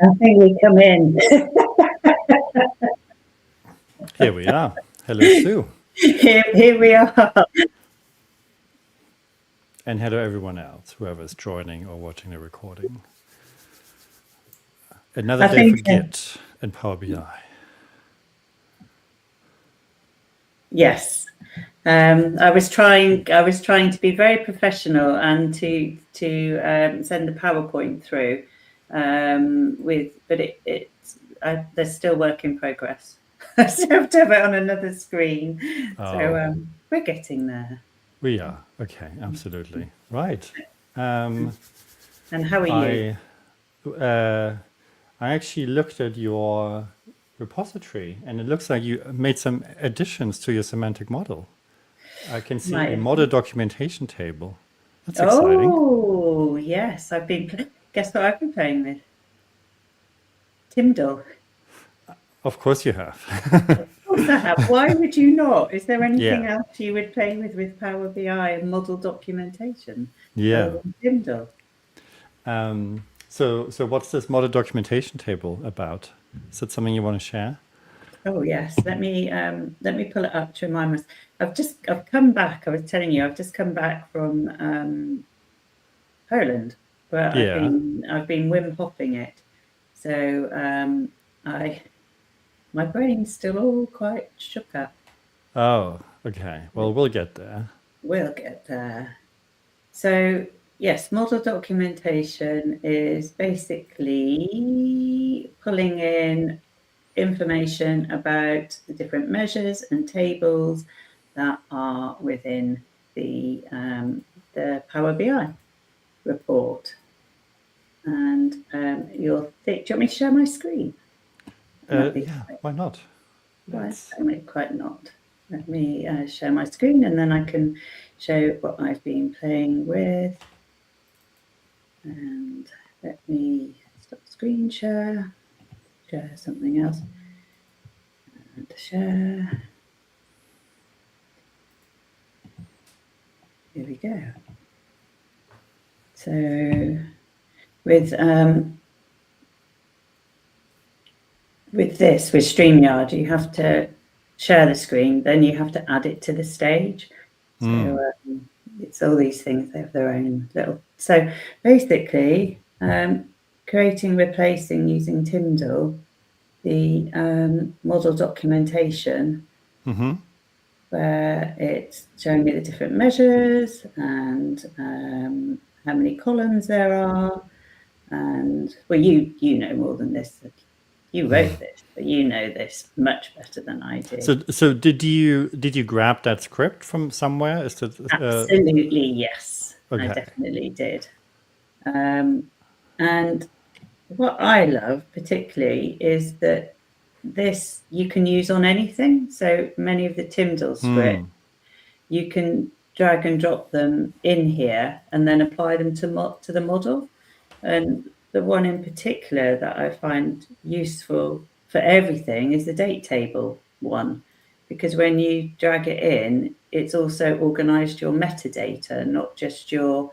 I think we come in. Here we are. Hello, Sue. Here we are. And hello, everyone else, whoever's joining or watching the recording. Another I day for think Git and Power BI. yes. I was trying to be very professional and to send the PowerPoint through they're still work in progress. I still have to have it on another screen. So we're getting there. We are. Okay, absolutely. Right. And how are you? I actually looked at your repository, and it looks like you made some additions to your semantic model. I can see a model documentation table. That's exciting. Oh, yes. Guess what I've been playing with? Tyndall. Of course you have. Of course I have. Why would you not? Is there anything Yeah. else you would play with Power BI and model documentation? Yeah. Tyndall. So what's this model documentation table about? Is that something you want to share? Oh yes. Let me pull it up to remind myself. I've come back. I was telling you, I've just come back from Poland, where I've been Wim Hofing it. So my brain's still all quite shook up. Oh, okay. Well, we'll get there. We'll get there. So yes, model documentation is basically pulling in information about the different measures and tables that are within the Power BI report. And do you want me to share my screen? Yeah, why not? Why quite not? Let me share my screen, and then I can show what I've been playing with. And let me stop screen share something else, and share. Here we go. So with StreamYard, you have to share the screen, then you have to add it to the stage. So it's all these things, they have their own little. So basically, replacing using Tyndall, the model documentation, where it's showing me the different measures and how many columns there are. And well, you know more than this. You wrote this, but you know this much better than I did. So did you grab that script from somewhere? Is that absolutely yes? Okay. I definitely did. And what I love particularly is that this you can use on anything. So many of the Tyndall scripts, you can drag and drop them in here and then apply them to the model. And the one in particular that I find useful for everything is the date table one, because when you drag it in, it's also organized your metadata, not just your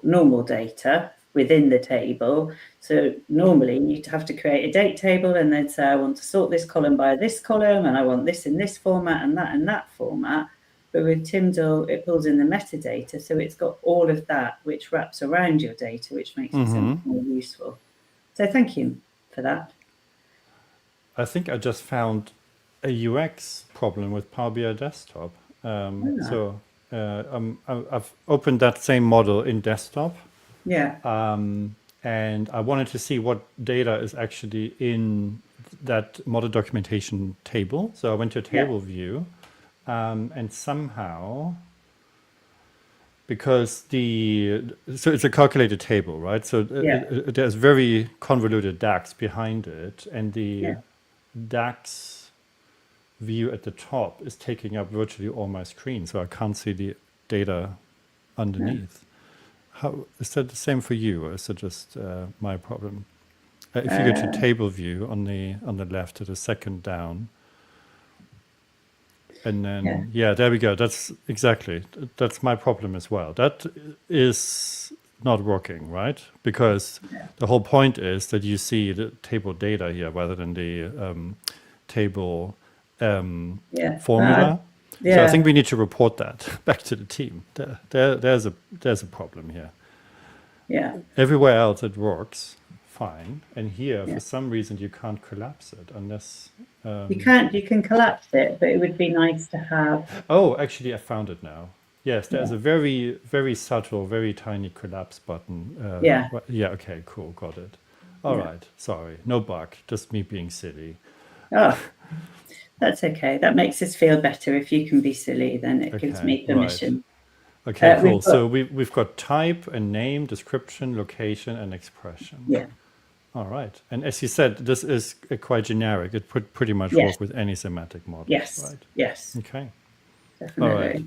normal data within the table. So normally you'd have to create a date table and then say, I want to sort this column by this column, and I want this in this format and that in that format. But with Tyndall, it pulls in the metadata, so it's got all of that, which wraps around your data, which makes it so much more useful. So thank you for that. I think I just found a UX problem with Power BI Desktop. So I've opened that same model in Desktop. Yeah. And I wanted to see what data is actually in that model documentation table. So I went to table view. And somehow, because so it's a calculated table, right? So there's very convoluted DAX behind it, and the DAX view at the top is taking up virtually all my screen, so I can't see the data underneath. How is that the same for you, or is it just my problem? If you go to table view on the left, to the second down, and then there we go. That's exactly that's my problem as well. That is not working, right? Because the whole point is that you see the table data here rather than the table formula. So I think we need to report that back to the team. There's a problem here. Yeah. Everywhere else it works fine, and here for some reason you can't collapse it unless you can't. You can collapse it, but it would be nice to have. Oh, actually, I found it now. Yes, there's a very, very subtle, very tiny collapse button. Yeah. Yeah. Okay. Cool. Got it. All right. Sorry. No bug. Just me being silly. Oh, that's okay. That makes us feel better. If you can be silly, then it gives me permission. Right. Okay. Cool. So we've got type and name, description, location, and expression. Yeah. All right. And as you said, this is quite generic. It could pretty much work with any semantic model. Yes. Right. Yes. Okay. Definitely. All right.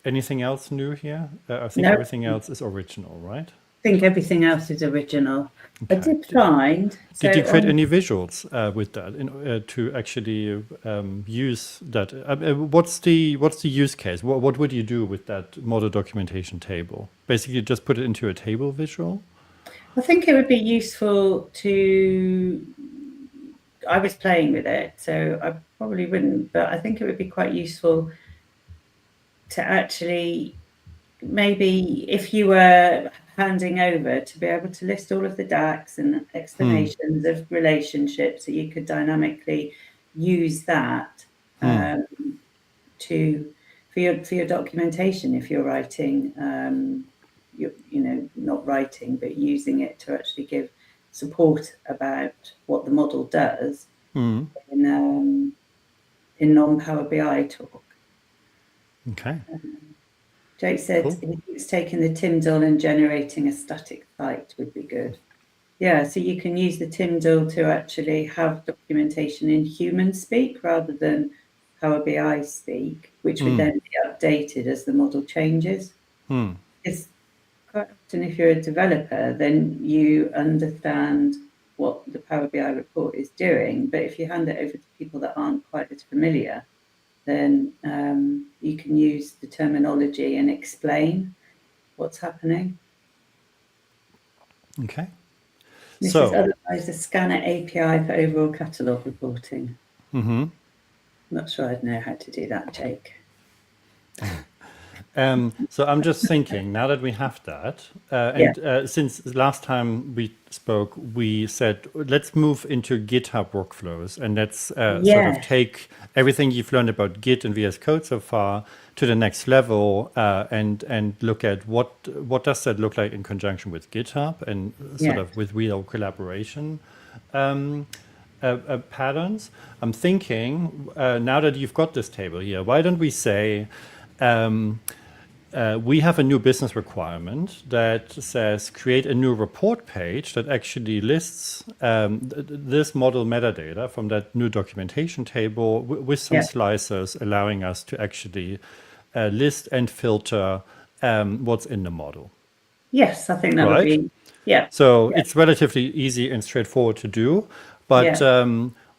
Anything else new here? I think everything else is original, right? I think everything else is original. Okay. I did find. Did you create any visuals with that to actually use that? What's the use case? What would you do with that model documentation table? Basically, just put it into a table visual? I think it would be useful to. I was playing with it, so I probably wouldn't, but I think it would be quite useful to actually, maybe if you were handing over, to be able to list all of the DAX and explanations of relationships, so you could dynamically use that for your documentation if you're writing. Not writing, but using it to actually give support about what the model does in non-Power BI talk. Okay. Jake said he's taking the Tyndall and generating a static site would be good. Yeah, so you can use the Tyndall to actually have documentation in human speak rather than Power BI speak, which would then be updated as the model changes. It's quite often, if you're a developer, then you understand what the Power BI report is doing. But if you hand it over to people that aren't quite as familiar, then you can use the terminology and explain what's happening. Okay. This is otherwise a scanner API for overall catalogue reporting. Not sure I'd know how to do that, Jake. So I'm just thinking, now that we have that, since last time we spoke, we said, let's move into GitHub workflows, and let's sort of take everything you've learned about Git and VS Code so far to the next level, and look at what does that look like in conjunction with GitHub and sort of with real collaboration patterns. I'm thinking, now that you've got this table here, why don't we say, we have a new business requirement that says create a new report page that actually lists this model metadata from that new documentation table with some slicers allowing us to actually list and filter what's in the model. Yes, I think that would be, So it's relatively easy and straightforward to do. But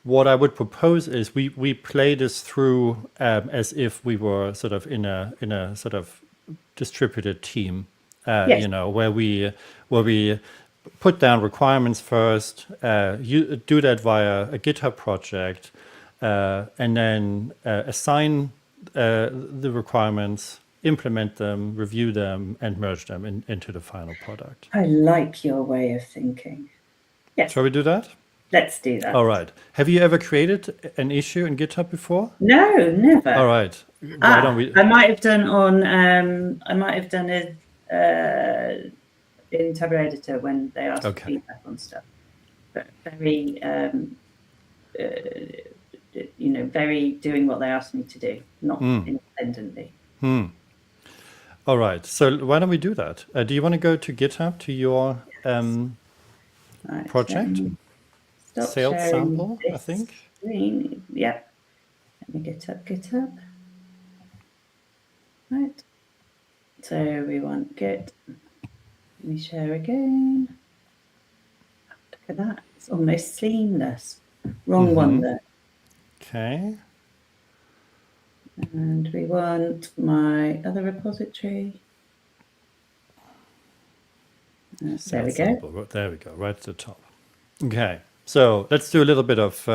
what I would propose is we play this through as if we were sort of in a sort of distributed team, where we put down requirements first, you do that via a GitHub project, and then assign the requirements, implement them, review them, and merge them into the final product. I like your way of thinking. Yes. Shall we do that? Let's do that. All right. Have you ever created an issue in GitHub before? No, never. All right. Why don't we? I might have done it in Tableau Editor when they asked for feedback on stuff. But very, very doing what they asked me to do, not independently. All right. So why don't we do that? Do you want to go to GitHub to your project? Sales sample, I think. screen. Yep. Let me get up. Right. So we want Git. Let me share again. Look at that. It's almost seamless. Wrong one there. Okay. And we want my other repository. There we go. Simple. There we go, right at the top. Okay, so let's do a little bit of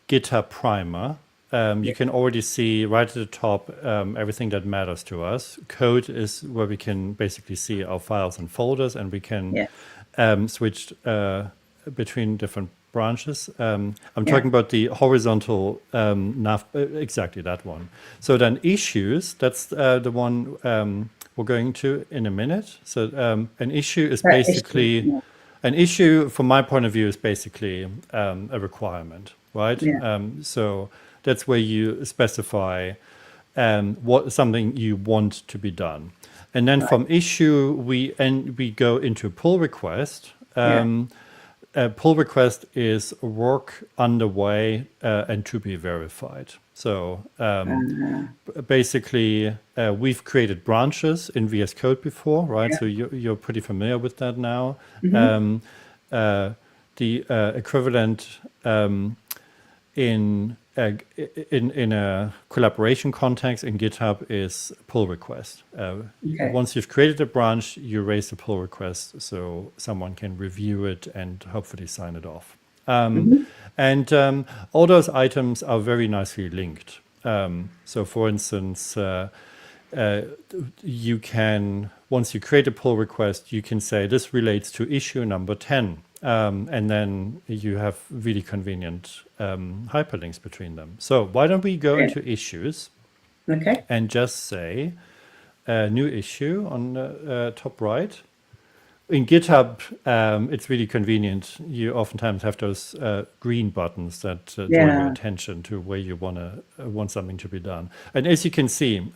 GitHub primer. You can already see right at the top everything that matters to us. Code is where we can basically see our files and folders, and we can switch between different branches. I'm talking about the horizontal nav, exactly that one. So then issues, that's the one we're going to in a minute. So an issue is basically, an issue from my point of view is basically a requirement, right? So that's where you specify what something you want to be done. And then from issue, we go into pull request. Pull request is work underway and to be verified. So basically, we've created branches in VS Code before, right? So you're pretty familiar with that now. The equivalent in a collaboration context in GitHub is pull request. Once you've created a branch, you raise the pull request so someone can review it and hopefully sign it off. And all those items are very nicely linked. So for instance, you can, once you create a pull request, you can say this relates to issue number 10. And then you have really convenient hyperlinks between them. So why don't we go into issues and just say new issue on the top right. In GitHub, it's really convenient. You oftentimes have those green buttons that draw your attention to where you want something to be done. And as you can see,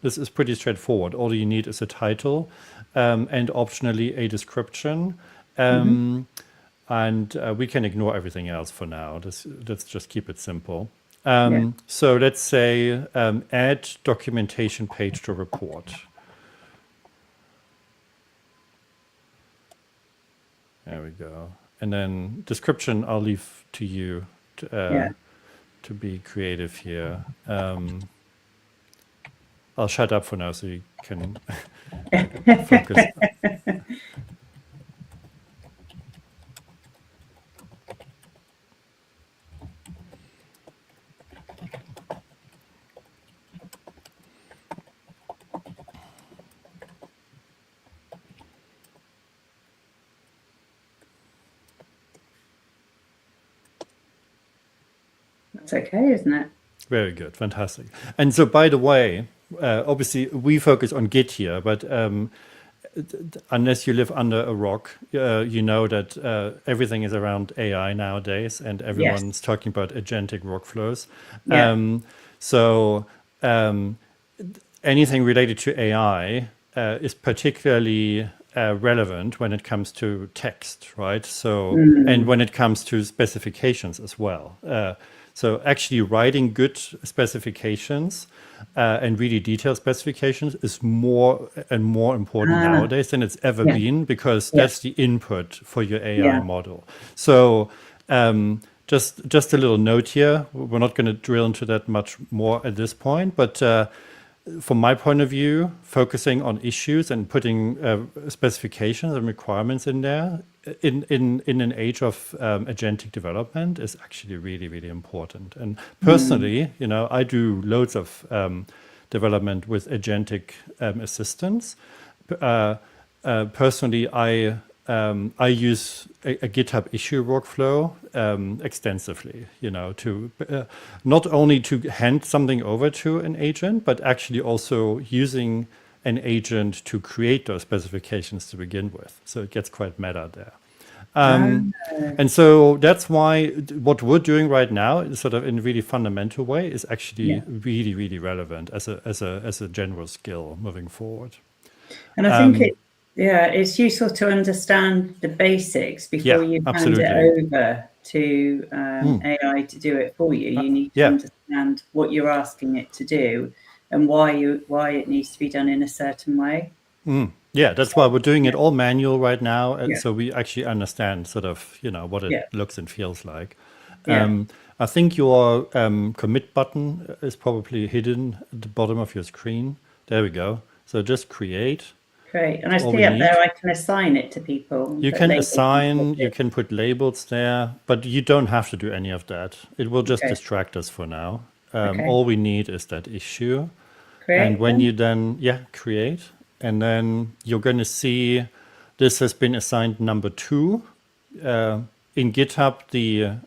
this is pretty straightforward. All you need is a title and optionally a description. And we can ignore everything else for now. Let's just keep it simple. So let's say add documentation page to report. There we go. And then description, I'll leave to you to be creative here. I'll shut up for now so you can focus. That's okay, isn't it? Very good, fantastic. And so, by the way, obviously we focus on Git here, but unless you live under a rock, you know that everything is around AI nowadays, and everyone's talking about agentic workflows. So anything related to AI is particularly relevant when it comes to text, right? So, and when it comes to specifications as well. So actually writing good specifications and really detailed specifications is more and more important nowadays than it's ever been, because that's the input for your AI model. So just a little note here. We're not going to drill into that much more at this point, but from my point of view, focusing on issues and putting specifications and requirements in there in an age of agentic development is actually really, really important. And personally, you know, I do loads of development with agentic assistants. Personally, I use a GitHub issue workflow extensively, you know, to not only to hand something over to an agent, but actually also using an agent to create those specifications to begin with. So it gets quite meta there. And so that's why what we're doing right now, is sort of in a really fundamental way, is actually really, really relevant as a general skill moving forward. And I think it's useful to understand the basics before you hand it over to AI to do it for you. You need to understand what you're asking it to do and why it needs to be done in a certain way. Yeah, that's why we're doing it all manual right now, and so we actually understand sort of what it looks and feels like. I think your commit button is probably hidden at the bottom of your screen. There we go. So just create. Great. And I see up there I can assign it to people. You can assign, you can put labels there, but you don't have to do any of that. It will just distract us for now. All we need is that issue. Create and when you then, create, and then you're going to see this has been assigned number 2. In GitHub, the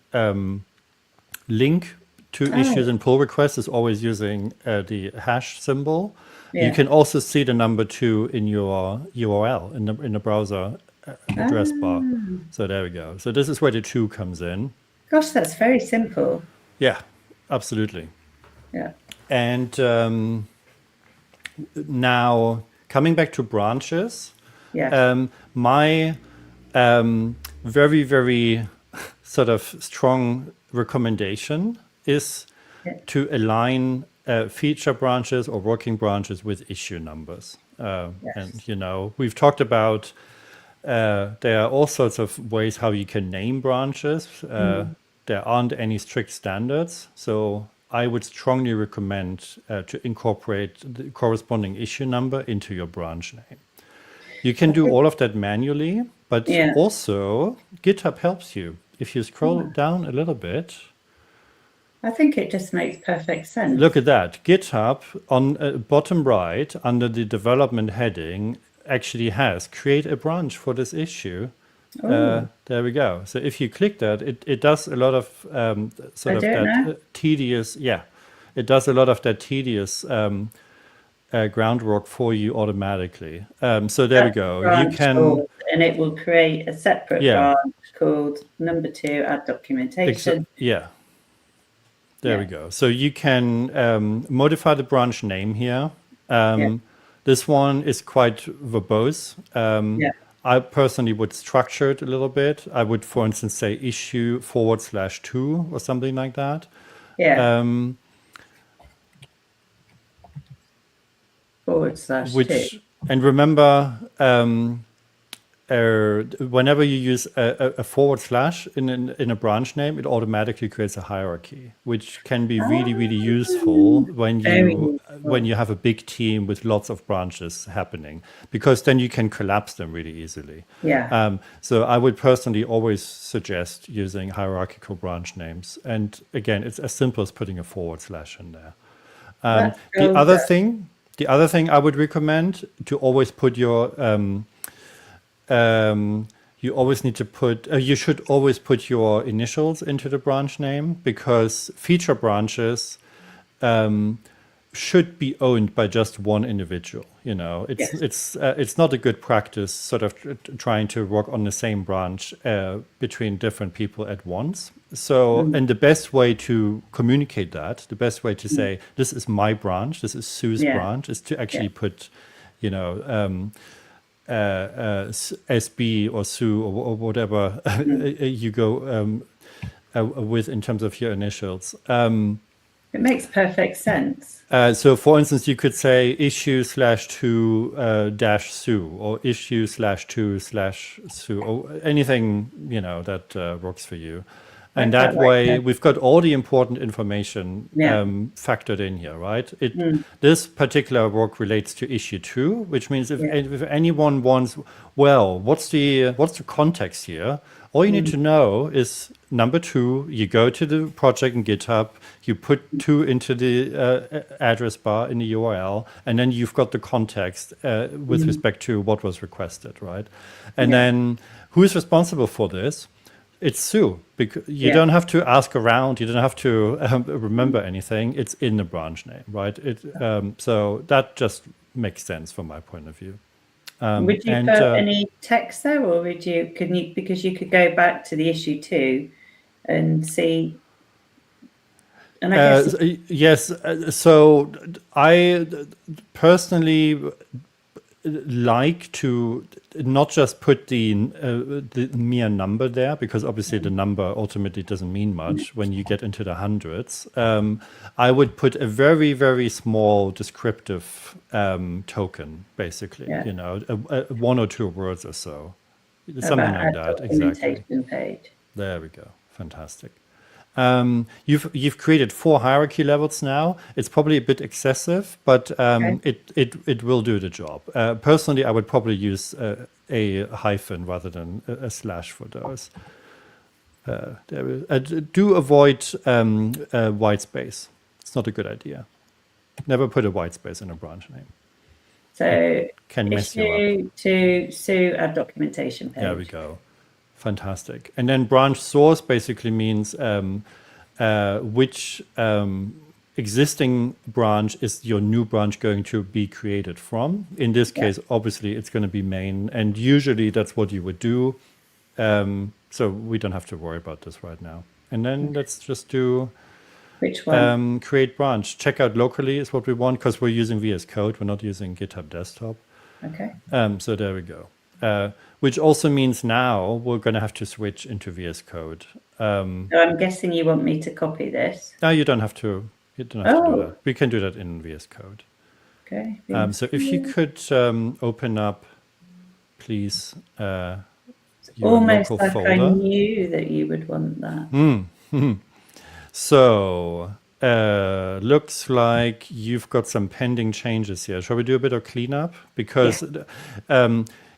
link to issues and pull requests is always using the hash symbol. You can also see the number 2 in your URL in the browser address bar. So there we go. So this is where the 2 comes in. Gosh, that's very simple. Yeah, absolutely. Yeah. And now coming back to branches, my very, very sort of strong recommendation is to align feature branches or working branches with issue numbers. And, we've talked about there are all sorts of ways how you can name branches. There aren't any strict standards. So I would strongly recommend to incorporate the corresponding issue number into your branch name. You can do all of that manually, but also GitHub helps you. If you scroll down a little bit, I think it just makes perfect sense. Look at that. GitHub on bottom right under the development heading actually has create a branch for this issue. There we go. So if you click that, it does a lot of sort of that tedious, it does a lot of that tedious groundwork for you automatically. So there we go. You can, and it will create a separate branch called number 2, add documentation. There we go. So you can modify the branch name here. This one is quite verbose. I personally would structure it a little bit. I would, for instance, say issue /2 or something like that. /2. And remember, whenever you use a / in a branch name, it automatically creates a hierarchy, which can be really, really useful when you have a big team with lots of branches happening, because then you can collapse them really easily. So I would personally always suggest using hierarchical branch names. And again, it's as simple as putting a / in there. The other thing I would recommend to always put your you should always put your initials into the branch name, because feature branches should be owned by just one individual. It's not a good practice sort of trying to work on the same branch between different people at once. So, and the best way to communicate that, the best way to say, this is my branch, this is Sue's branch, is to actually put, SB or Sue or whatever you go with in terms of your initials. It makes perfect sense. So, for instance, you could say issue /2 -Sue or issue /2/Sue or anything that works for you. And that way, we've got all the important information factored in here, right? This particular work relates to issue 2, which means if anyone wants, what's the context here? All you need to know is number 2. You go to the project in GitHub, you put 2 into the address bar in the URL, and then you've got the context with respect to what was requested, right? And then who's responsible for this? It's Sue, because you don't have to ask around. You don't have to remember anything. It's in the branch name, right? So that just makes sense from my point of view. Would you put any text there, or because you could go back to the issue 2 and see? And I guess yes. So I personally like to not just put the mere number there, because obviously the number ultimately doesn't mean much when you get into the hundreds. I would put a very, very small descriptive token, basically, Yeah. one or two words or so. Something About like our that, exactly. documentation page. There we go. Fantastic. You've created 4 hierarchy levels now. It's probably a bit excessive, but Okay. it will do the job. Personally, I would probably use a hyphen rather than a slash for those. Do avoid white space. It's not a good idea. Never put a white space in a branch name. So Can mess you up. issue to Sue our documentation page. There we go. Fantastic. And then branch source basically means which existing branch is your new branch going to be created from. In this case, obviously, it's going to be main. And usually that's what you would do. So we don't have to worry about this right now. And then let's just do Which one? create branch. Checkout locally is what we want because we're using VS Code. We're not using GitHub Desktop. Okay. So there we go. Which also means now we're going to have to switch into VS Code. So I'm guessing you want me to copy this. No, you don't have to. You don't have to do that. We can do that in VS Code. Okay. So if you could open up, please, your Almost local like folder. I knew that you would want that. So looks like you've got some pending changes here. Shall we do a bit of cleanup? Because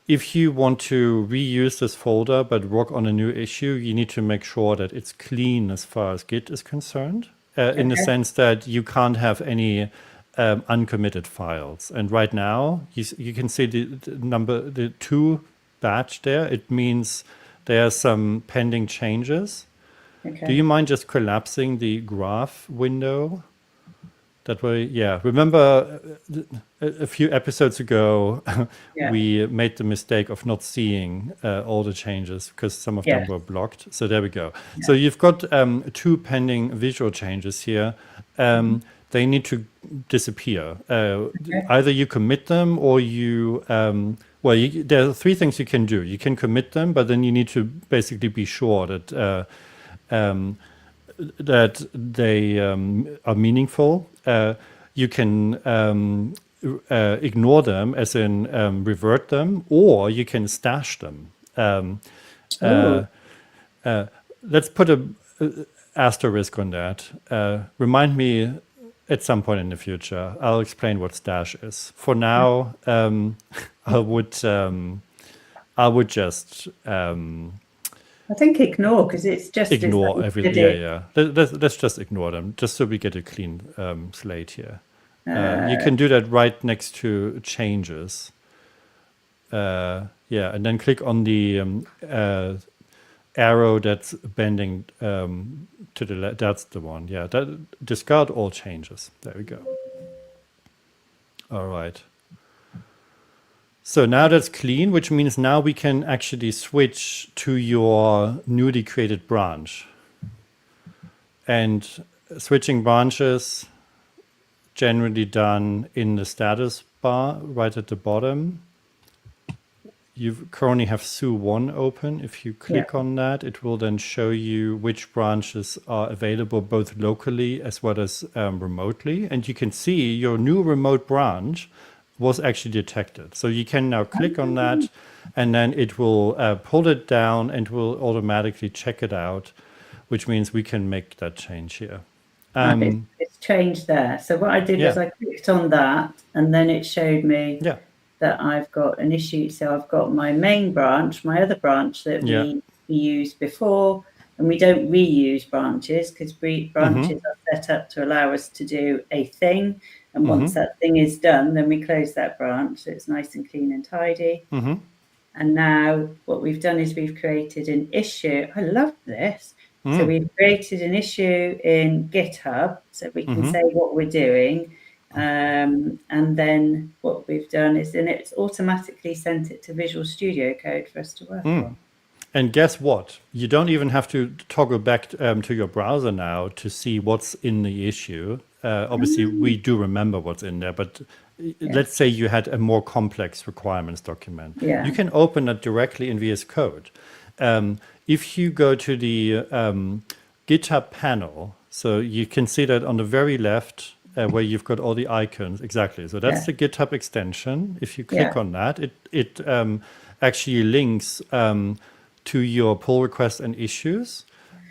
if you want to reuse this folder but work on a new issue, you need to make sure that it's clean as far as Git is concerned, in the sense that you can't have any uncommitted files. And right now, you can see the 2 batch there. It means there are some pending changes. Okay. Do you mind just collapsing the graph window? That way, yeah. Remember a few episodes ago, we made the mistake of not seeing all the changes because some of them were blocked. So there we go. So you've got 2 pending visual changes here. They need to disappear. Either you commit them or you, there are 3 things you can do. You can commit them, but then you need to basically be sure that that they are meaningful. You can ignore them, as in revert them, or you can stash them. Let's put a asterisk on that. Remind me at some point in the future. I'll explain what stash is. For now, I would just I think ignore, because it's just ignore everything. Yeah. Let's just ignore them, just so we get a clean slate here. You can do that right next to changes. And then click on the arrow that's bending to the left. That's the one. Yeah, discard all changes. There we go. All right. So now that's clean, which means now we can actually switch to your newly created branch. And switching branches generally done in the status bar right at the bottom. You currently have Sue1 open. If you click on that, it will then show you which branches are available both locally as well as remotely. And you can see your new remote branch was actually detected. So you can now click on that, and then it will pull it down and will automatically check it out, which means we can make that change here. It's changed there. So what I did was I clicked on that, and then it showed me that I've got an issue. So I've got my main branch, my other branch that we used before, and we don't reuse branches because branches are set up to allow us to do a thing. And once that thing is done, then we close that branch. So it's nice and clean and tidy. And now what we've done is we've created an issue. I love this. So we've created an issue in GitHub so we can say what we're doing. And then what we've done is then it's automatically sent it to Visual Studio Code for us to work on. And guess what? You don't even have to toggle back to your browser now to see what's in the issue. Obviously, we do remember what's in there, but let's say you had a more complex requirements document. Yeah. You can open it directly in VS Code. If you go to the GitHub panel, so you can see that on the very left where you've got all the icons. Exactly. So that's the GitHub extension. If you click on that, it actually links to your pull requests and issues.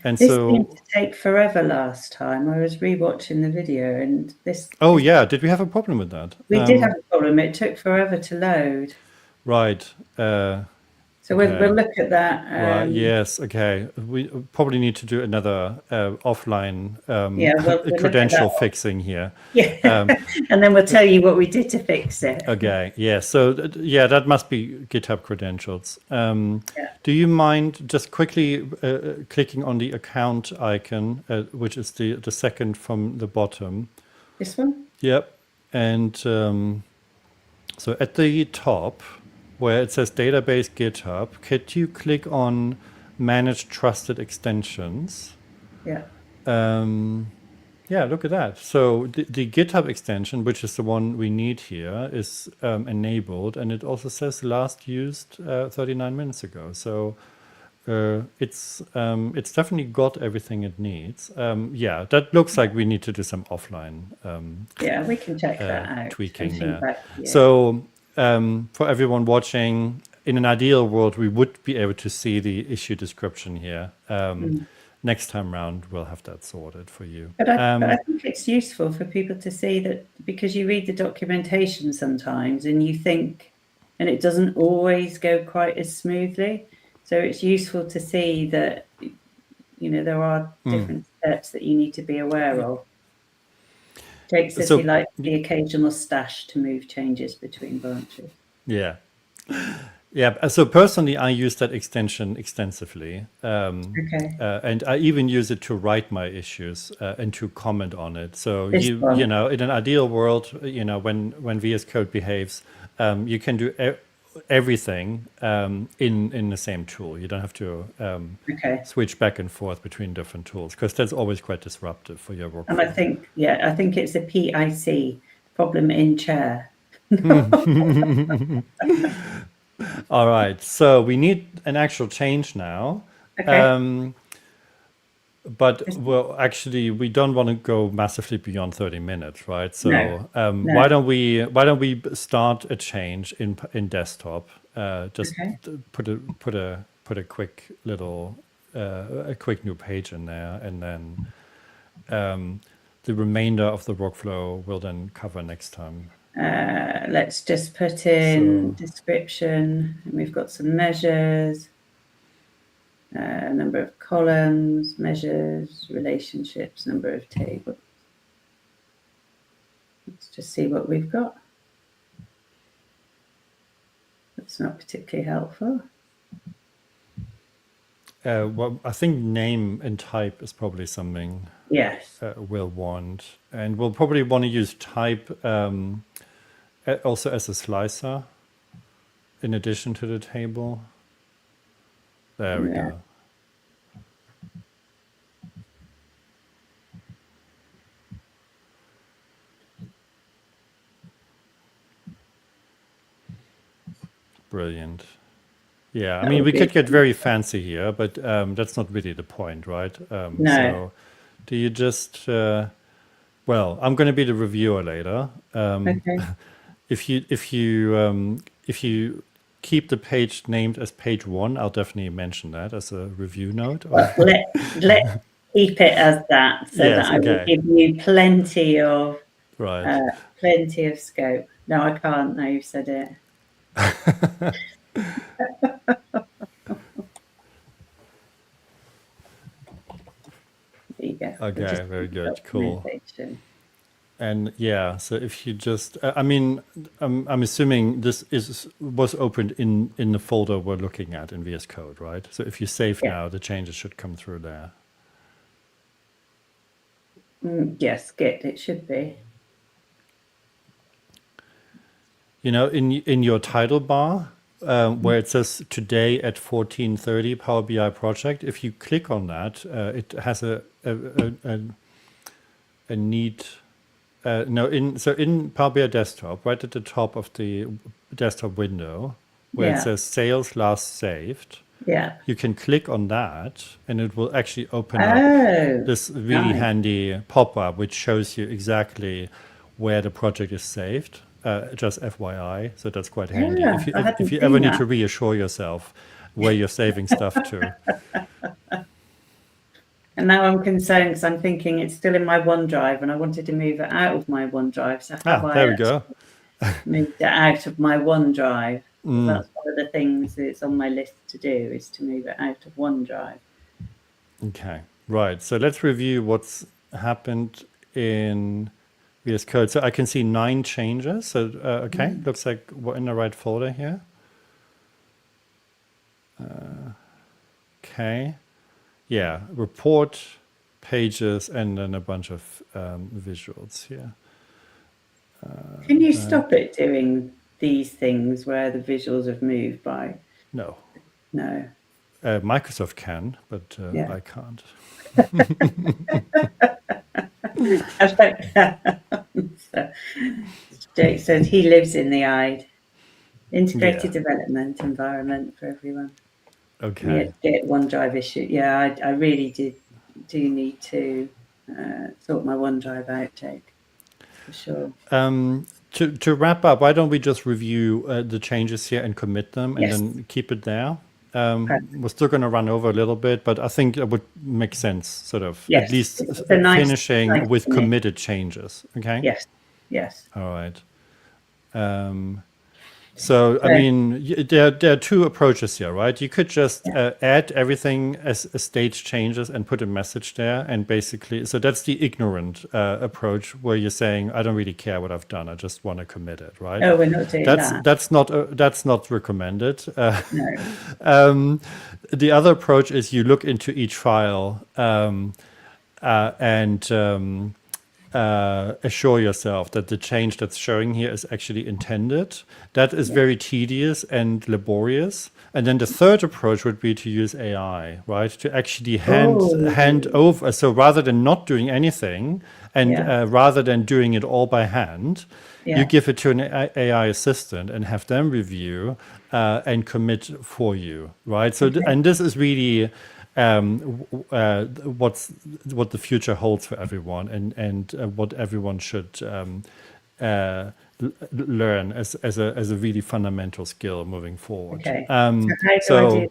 And This so seemed to take forever last time. I was rewatching the video, and this. Oh yeah, did we have a problem with that? We did have a problem. It took forever to load. Right. So we'll look at that. Right. Yes. Okay. We probably need to do another offline we'll credential fixing here. Yeah, and then we'll tell you what we did to fix it. Okay. Yeah. So that must be GitHub credentials. Do you mind just quickly clicking on the account icon, which is the second from the bottom? This one? Yep. And so at the top, where it says database GitHub, could you click on manage trusted extensions? Yeah. Yeah, look at that. So the GitHub extension, which is the one we need here, is enabled, and it also says last used 39 minutes ago. So it's definitely got everything it needs. Yeah, that looks like we need to do some offline we can check that out. tweaking there. So for everyone watching, in an ideal world, we would be able to see the issue description here. Next time round, we'll have that sorted for you. But I think it's useful for people to see that, because you read the documentation sometimes and you think, and it doesn't always go quite as smoothly. So it's useful to see that, there are different steps that you need to be aware of. Jake says he likes the occasional stash to move changes between branches. Yeah. Yeah. So personally, I use that extension extensively. And I even use it to write my issues and to comment on it. So, in an ideal world, when VS Code behaves, you can do everything in the same tool. You don't have to switch back and forth between different tools, because that's always quite disruptive for your workflow. And I think it's a PIC, problem in chair. All right, so we need an actual change now. But actually, we don't want to go massively beyond 30 minutes, right? So why don't we start a change in desktop? Just put a quick little a quick new page in there, and then the remainder of the workflow we'll then cover next time. Let's just put in description, and we've got some measures. Number of columns, measures, relationships, number of tables. Let's just see what we've got. That's not particularly helpful. Well, I think name and type is probably something we'll want. And we'll probably want to use type also as a slicer in addition to the table. There we go. Brilliant. Yeah, I mean, we could get very fancy here, but that's not really the point, right? No. So do you just, well, I'm going to be the reviewer later. If you keep the page named as page 1, I'll definitely mention that as a review note. Well, let's keep it as that, so that I will give you plenty of scope. No, I can't. No, you've said it. There you go. Okay, very good. Cool. And yeah, so if you just, I mean, I'm assuming this was opened in the folder we're looking at in VS Code, right? So if you save now, the changes should come through there. Yes, Git, it should be. You know, in your title bar, where it says today at 14:30 Power BI project, if you click on that, it has a neat No, in Power BI Desktop, right at the top of the desktop window, where it Yeah. says Sales Last Saved, Yeah. you can click on that, and it will actually open up Oh, this really nice. handy pop-up, which shows you exactly where the project is saved. Just FYI, so that's quite handy. Yeah, I If hadn't you ever seen need that. to reassure yourself where you're saving stuff to. And now I'm concerned because I'm thinking it's still in my OneDrive and I wanted to move it out of my OneDrive. So have I There we go. moved it out of my OneDrive? Because that's one of the things that's on my list to do, is to move it out of OneDrive. Okay, right. So let's review what's happened in VS Code. So I can see 9 changes. So, okay, looks like we're in the right folder here. Okay. Yeah, report, pages, and then a bunch of visuals here. Can you stop it doing these things where the visuals have moved by? No. No. Microsoft can, but Yeah. I can't. I like that. So, Jake says he lives in the IDE. Integrated development environment for everyone. Okay. Yeah, OneDrive issue. Yeah, I really do need to sort my OneDrive out, Jake, for sure. To wrap up, why don't we just review the changes here and commit them, and Yes. then keep it there? Okay. We're still going to run over a little bit, but I think it would make sense, sort of, Yes, at least it's a nice finishing with commit. committed changes. Okay. Yes. Yes. All right. So, I mean, there are 2 approaches here, right? You could just add everything as stage changes and put a message there. And basically, so that's the ignorant approach, where you're saying, I don't really care what I've done. I just want to commit it, right? Oh, we're not doing that. That's not recommended. No. The other approach is you look into each file and assure yourself that the change that's showing here is actually intended. That is very tedious and laborious. And then the third approach would be to use AI, right? To actually hand over. So rather than not doing anything, and rather than doing it all by hand, you give it to an AI assistant and have them review and commit for you, right? So, and this is really what the future holds for everyone, and what everyone should learn as a really fundamental skill moving forward. Okay. So how do I do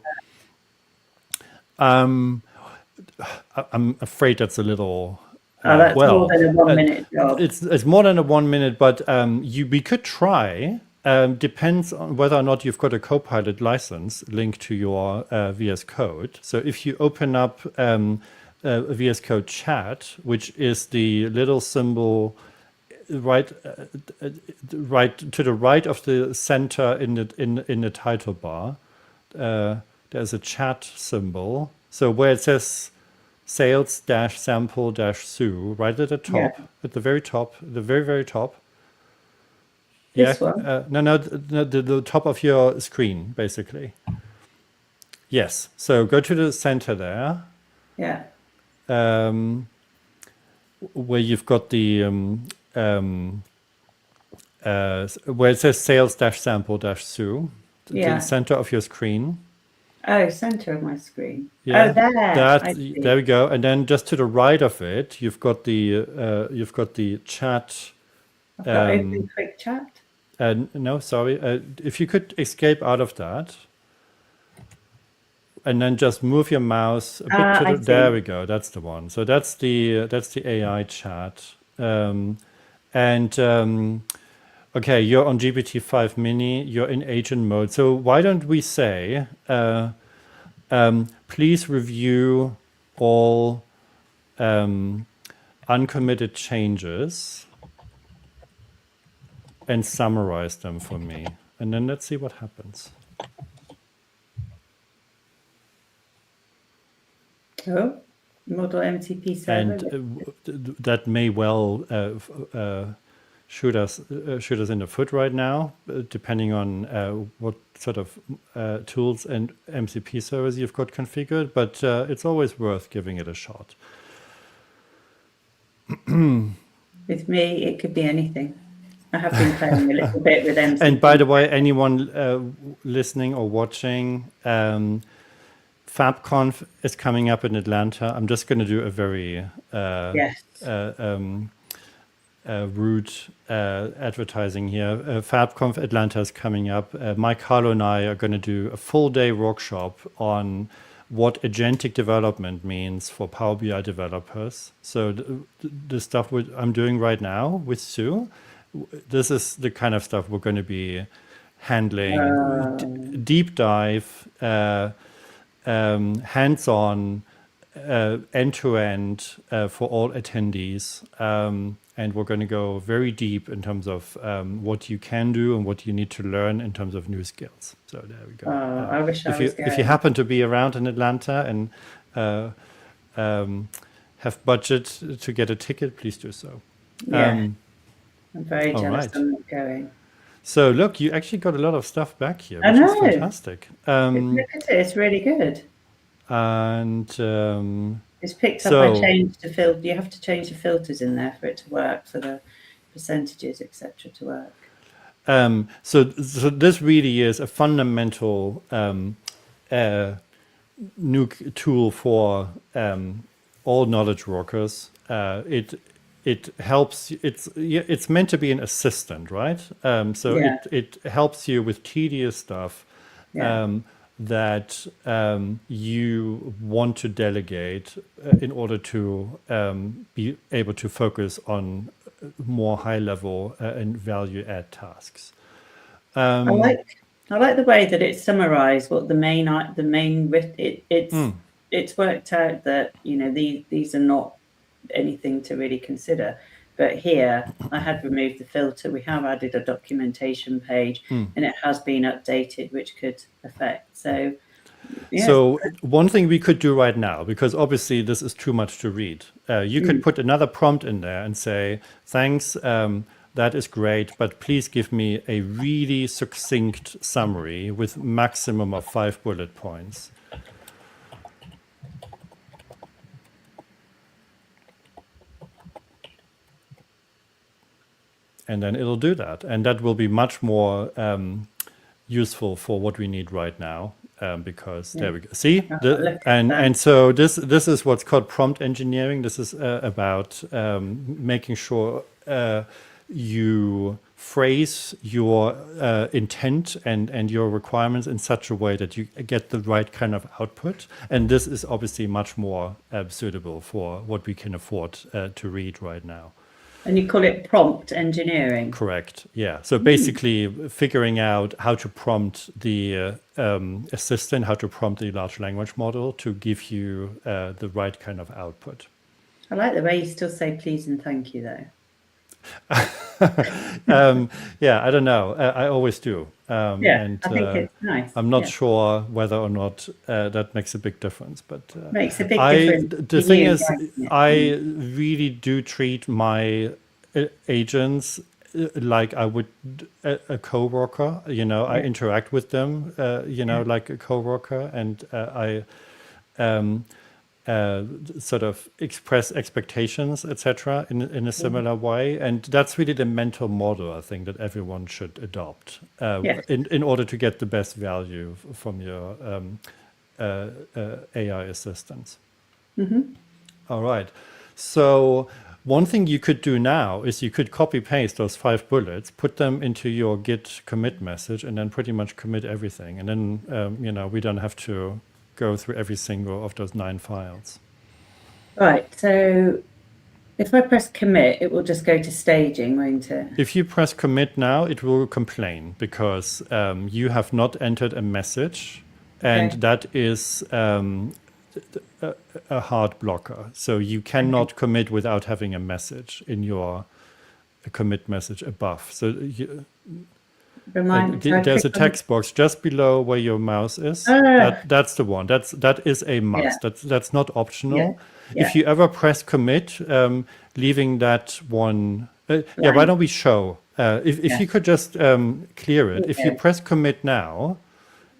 that? I'm afraid that's a little. That's more than a 1 minute job. It's more than a 1 minute, but we could try. Depends on whether or not you've got a Copilot license linked to your VS Code. So if you open up VS Code Chat, which is the little symbol right to the right of the center in the title bar, there's a chat symbol. So where it says sales-sample-sue, right at the top, at the very top, the very top. This one? No, the top of your screen, basically. Yes. So go to the center there. Yeah. Where you've got the where it says sales-sample-sue. The center of your screen. Oh, center of my screen. Yeah. Oh, there. There we go. And then just to the right of it, you've got the chat. I've got open quick chat. No, sorry. If you could escape out of that, and then just move your mouse a bit to the. There we go. That's the one. So that's the AI chat. Okay, you're on GPT-5 Mini. You're in agent mode. So why don't we say, please review all uncommitted changes and summarize them for me. And then let's see what happens. Oh, model MCP server. And that may well shoot us in the foot right now, depending on what sort of tools and MCP servers you've got configured. But it's always worth giving it a shot. With me, it could be anything. I have been playing a little bit with MCP. And by the way, anyone listening or watching, FabConf is coming up in Atlanta. I'm just going to do a very Yes. rude advertising here. FabConf Atlanta is coming up. Mike Harlow and I are going to do a full day workshop on what agentic development means for Power BI developers. So the stuff I'm doing right now with Sue, this is the kind of stuff we're going to be handling. Deep dive, hands-on, end-to-end for all attendees. And we're going to go very deep in terms of what you can do and what you need to learn in terms of new skills. So there we go. I wish I was going. If you happen to be around in Atlanta and have budget to get a ticket, please do so. Yeah. I'm very jealous. right. I'm not going. So look, you actually got a lot of stuff back here, I which is know. fantastic. Look at it. It's really good. And It's picked up. I changed the filter. You have to change the filters in there for it to work, for the percentages, etc., to work. So this really is a fundamental new tool for all knowledge workers. It helps. It's meant to be an assistant, right? So Yeah. it helps you with tedious stuff. Yeah. That you want to delegate in order to be able to focus on more high-level and value-add tasks. I like the way that it's summarized what it's worked out that these are not anything to really consider. But here, I had removed the filter. We have added a documentation page, and it has been updated, which could affect. So, yeah. So one thing we could do right now, because obviously this is too much to read, you could put another prompt in there and say, thanks, that is great, but please give me a really succinct summary with maximum of 5 bullet points. And then it'll do that. And that will be much more useful for what we need right now. Because there we go. See, and so this is what's called prompt engineering. This is about making sure you phrase your intent and your requirements in such a way that you get the right kind of output. And this is obviously much more suitable for what we can afford to read right now. And you call it prompt engineering? Correct. Yeah. So basically figuring out how to prompt the assistant, how to prompt the large language model to give you the right kind of output. I like the way you still say please and thank you, though. Yeah, I don't know. I always do. And I think it's nice. I'm not sure whether or not that makes a big difference, but makes a big difference. The thing is, I really do treat my agents like I would a coworker. I interact with them, like a coworker, and I sort of express expectations, etc., in a similar way, and that's really the mental model I think that everyone should adopt in order to get the best value from your AI assistants. All right. So one thing you could do now is you could copy paste those 5 bullets, put them into your Git commit message, and then pretty much commit everything, and then we don't have to go through every single of those 9 files. Right, so if I press commit, it will just go to staging, won't it? If you press commit now, it will complain because you have not entered a message, and that is a hard blocker. So you cannot commit without having a message in your commit message above. So there's a text box just below where your mouse is. That's the one. That is a must. That's not optional. If you ever press commit, leaving that one. Why don't we show? If you could just clear it. If you press commit now,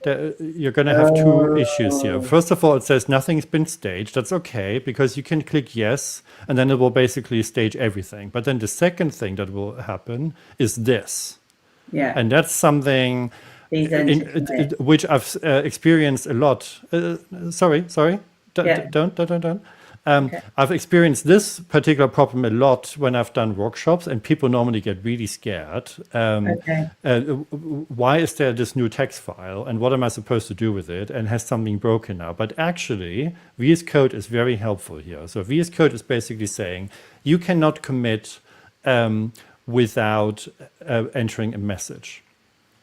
you're going to have two issues here. First of all, it says nothing's been staged. That's okay, because you can click yes, and then it will basically stage everything. But then the second thing that will happen is this. Yeah. And that's something which I've experienced a lot. Sorry. Don't. Okay. I've experienced this particular problem a lot when I've done workshops, and people normally get really scared. Okay. Why is there this new text file, and what am I supposed to do with it, and has something broken now? But actually, VS Code is very helpful here. So VS Code is basically saying you cannot commit without entering a message.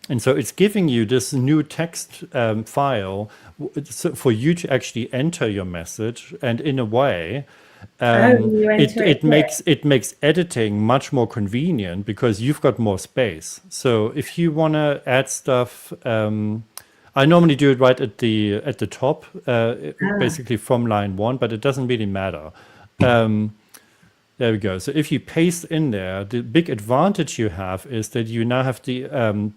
And so it's giving you this new text file for you to actually enter your message, and in a way, it makes editing much more convenient because you've got more space. So if you want to add stuff, I normally do it right at the top, basically from line 1, but it doesn't really matter. There we go. So if you paste in there, the big advantage you have is that you now have the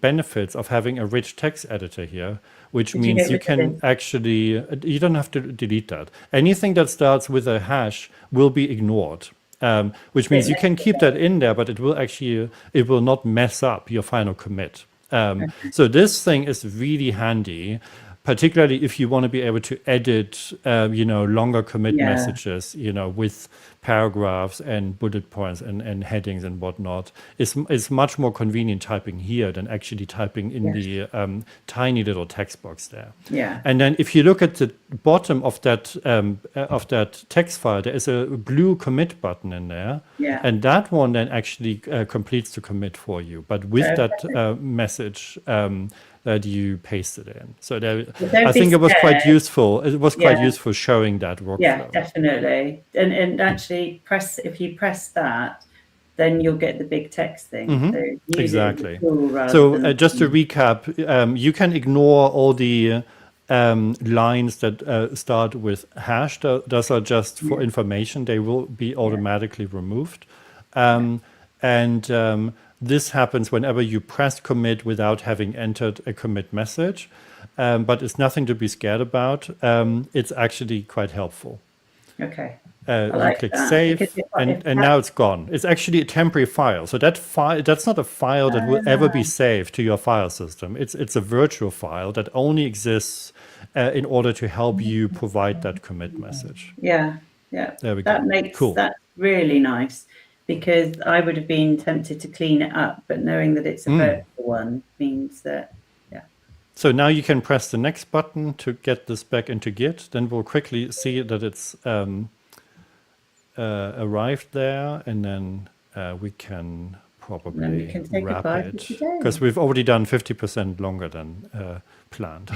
benefits of having a rich text editor here, which means you can actually, you don't have to delete that. Anything that starts with a hash will be ignored, which means you can keep that in there, but it will not mess up your final commit. So this thing is really handy, particularly if you want to be able to edit, longer commit messages, with paragraphs and bullet points and headings and whatnot. It's much more convenient typing here than actually typing in the tiny little text box there. Yeah. And then if you look at the bottom of that text file, there is a blue commit button in there. Yeah. And that one then actually completes the commit for you, but with that message that you pasted in. So I think it was quite useful. It was quite useful showing that workflow. Yeah, definitely. And actually if you press that, then you'll get the big text thing. So exactly. So just to recap, you can ignore all the lines that start with hash. Those are just for information. They will be automatically removed. This happens whenever you press commit without having entered a commit message, but it's nothing to be scared about. It's actually quite helpful. Okay. You click save, and now it's gone. It's actually a temporary file. So that's not a file that will ever be saved to your file system. It's a virtual file that only exists in order to help you provide that commit message. Yeah. There we go. That's really nice. Because I would have been tempted to clean it up, but knowing that it's a virtual one means that, So now you can press the next button to get this back into Git. Then we'll quickly see that it's arrived there, and then we can probably wrap it, because we've already done 50% longer than planned.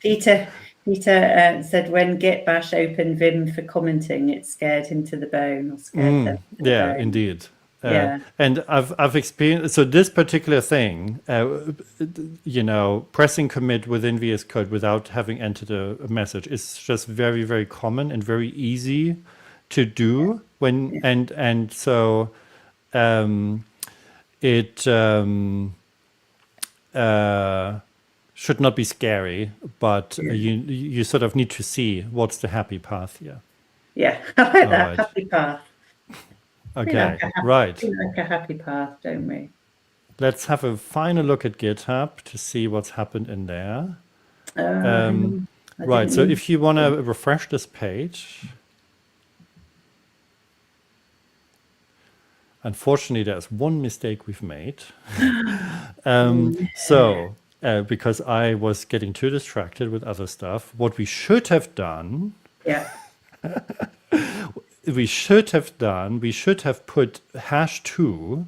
Peter said when Git bash opened Vim for commenting, it scared him to the bone. Or scared them to the bone. Indeed. And I've experienced, so this particular thing, pressing commit within VS Code without having entered a message is just very, very common and very easy to do so it should not be scary, but you sort of need to see what's the happy path here. Yeah, I like that, happy path. Okay, right. We like a happy path, don't we? Let's have a final look at GitHub to see what's happened in there. Right, so if you want to refresh this page, unfortunately, there's one mistake we've made. Because I was getting too distracted with other stuff, what we should have done, we should have put #2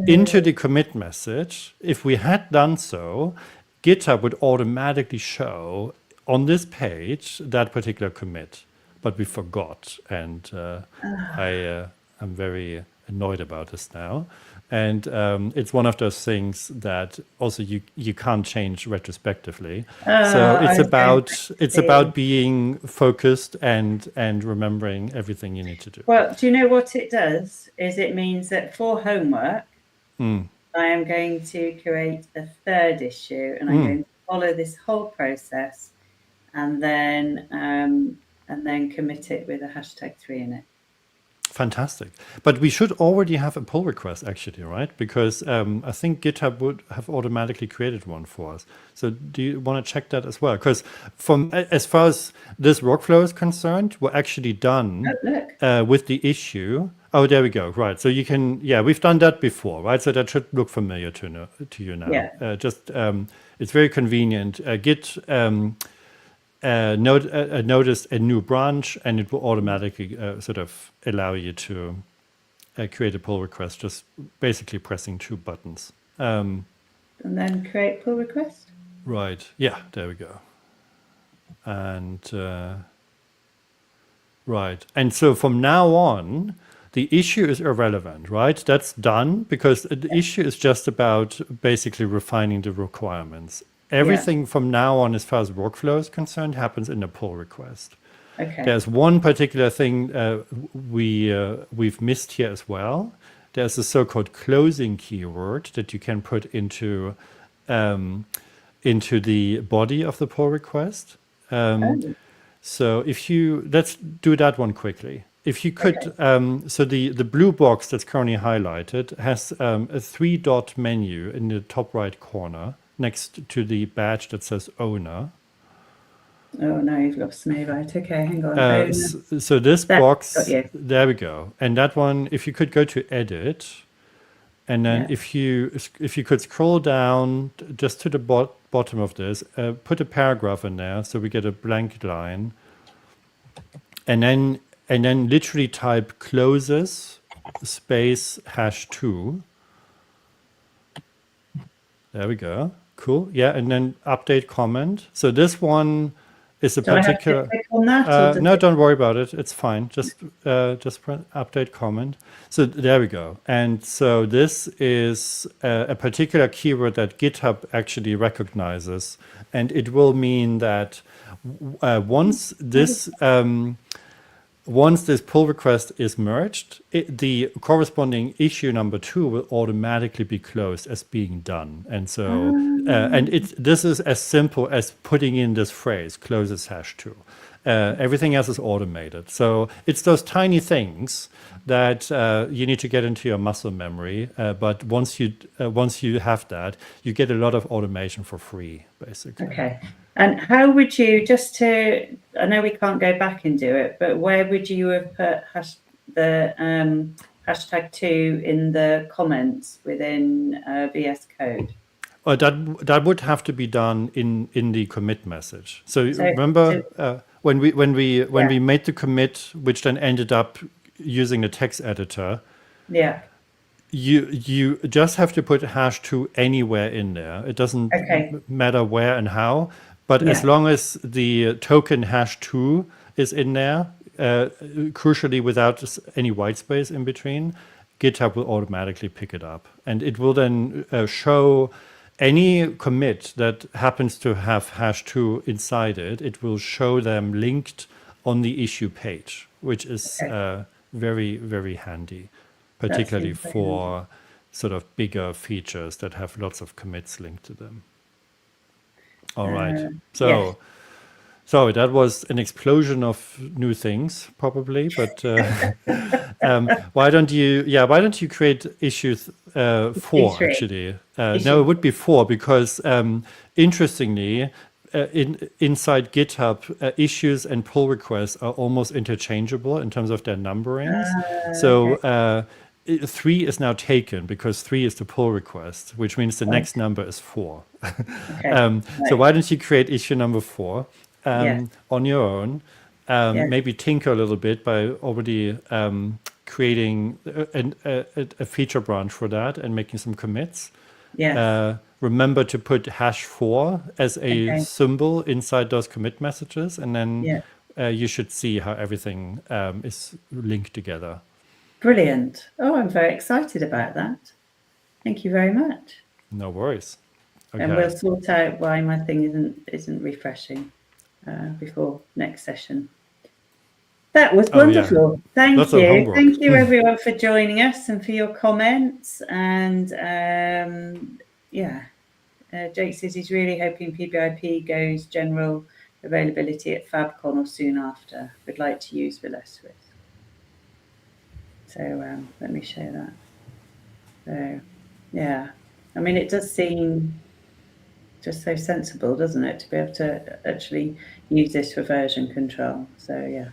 into the commit message. If we had done so, GitHub would automatically show on this page that particular commit, but we forgot, and I'm very annoyed about this now. And it's one of those things that also you can't change retrospectively. So it's about being focused and remembering everything you need to do. Well, do you know what it does? Is it means that for homework, I am going to create a third issue, and I'm going to follow this whole process, and then commit it with a #3 in it. Fantastic. But we should already have a pull request, actually, right? Because I think GitHub would have automatically created one for us. So do you want to check that as well? Because as far as this workflow is concerned, we're actually done with the issue. Oh, there we go. Right. So you can, yeah, we've done that before, right? So that should look familiar to you now. Yeah. It's very convenient. Git noticed a new branch, and it will automatically sort of allow you to create a pull request, just basically pressing 2 buttons. And then create pull request? Right. Yeah, there we go. And right. And so from now on, the issue is irrelevant, right? That's done, because the issue is just about basically refining the requirements. Everything from now on, as far as workflow is concerned, happens in a pull request. Okay. There's one particular thing we've missed here as well. There's a so-called closing keyword that you can put into the body of the pull request. So let's do that one quickly. If you could, so the blue box that's currently highlighted has a 3-dot menu in the top right corner, next to the badge that says owner. Oh, no, you've lost me. Right. Okay, hang on. So this box, there we go. And that one, if you could go to edit, and then if you could scroll down just to the bottom of this, put a paragraph in there so we get a blank line. And then literally type closes space #2. There we go. Cool. Yeah, and then update comment. So this one is a particular. I have to click on that, no, don't worry about it. It's fine. Just press update comment. So there we go. And so this is a particular keyword that GitHub actually recognizes, and it will mean that once this pull request is merged, the corresponding issue number 2 will automatically be closed as being done. And so, this is as simple as putting in this phrase, closes #2. Everything else is automated. So it's those tiny things that you need to get into your muscle memory. But once you have that, you get a lot of automation for free, basically. Okay. And how would you, I know we can't go back and do it, but where would you have put the #2 in the comments within VS Code? That would have to be done in the commit message. So remember when we made the commit, which then ended up using the text editor. Yeah. You just have to put #2 anywhere in there. It doesn't matter where and how. But as long as the token #2 is in there, crucially without any white space in between, GitHub will automatically pick it up. And it will then show any commit that happens to have #2 inside it. It will show them linked on the issue page, which is very, very handy, particularly for sort of bigger features that have lots of commits linked to them. All right. So that was an explosion of new things, probably. But why don't you create issue 4 actually? No, it would be 4 because interestingly, inside GitHub, issues and pull requests are almost interchangeable in terms of their numberings. So 3 is now taken because 3 is the pull request, which means the next number is 4. So why don't you create issue number 4 on your own? Maybe tinker a little bit by already creating a feature branch for that and making some commits. Remember to put #4 as a symbol inside those commit messages, and then you should see how everything is linked together. Brilliant. Oh, I'm very excited about that. Thank you very much. No worries. Okay. And we'll sort out why my thing isn't refreshing before next session. That was Oh, yeah. wonderful. Thank Lots of you. homework. Thank you, everyone, for joining us and for your comments. And Jake says he's really hoping PBIP goes general availability at FabCon or soon after. Would like to use with less risk. So let me show that. So yeah, I mean, it does seem just so sensible, doesn't it, to be able to actually use this for version control. So yeah.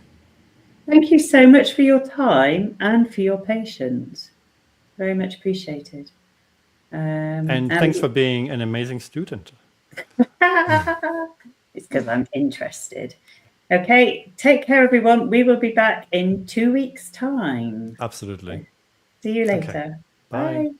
Thank you so much for your time and for your patience. Very much appreciated. And thanks for being an amazing student. It's because I'm interested. Okay, take care, everyone. We will be back in 2 weeks' time. Absolutely. See you later. Okay. Bye. Bye.